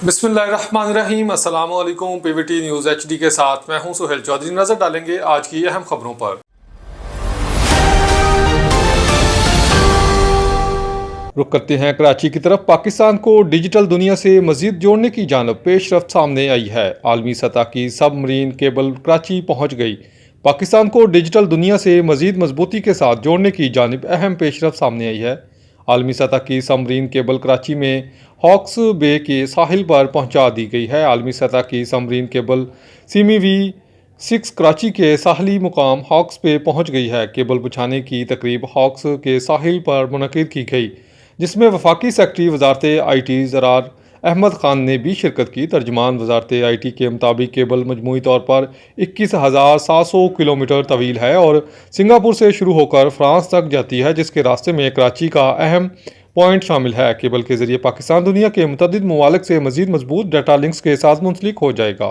बिस्मिल्लाहिर्रहमानिर्रहीम अस्सलाम वालेकुम। पीवीटी न्यूज़ एचडी के साथ मैं हूं सुहेल चौधरी। नजर डालेंगे आज की अहम खबरों पर। रुक करते हैं कराची की तरफ। पाकिस्तान को डिजिटल दुनिया से मजीद जोड़ने की जानब पेशरफ्त सामने आई है। आलमी सतह की सबमरीन केबल कराची पहुंच गई। पाकिस्तान को डिजिटल दुनिया से मजीद मजबूती के साथ जोड़ने की जानब अहम पेशरफ्त सामने आई है। आलमी सतह की सबमरीन केबल कराची में हॉक्स बे के साहिल पर पहुंचा दी गई है। आलमी सतह की सबमरीन केबल CMV-6 कराची के साहली मुकाम हॉक्स पे पहुंच गई है। केबल बिछाने की तकरीब हॉक्स के साहिल पर मुनक़िद की गई, जिसमें वफाकी secretary Wazarat IT Zarar Ahmad Khan ने भी शिरकत की। तर्जमान वजारत IT के मुताबिक केबल मजमूई तौर पर 21,700 किलोमीटर तवील है और सिंगापुर से शुरू होकर फ्रांस तक जाती है, जिसके रास्ते में कराची का अहम पॉइंट शामिल है। केबल के जरिए पाकिस्तान दुनिया के मुतअद्दिद ममालिक से मजीद मजबूत डाटा लिंक्स के साथ मुंसलिक हो जाएगा।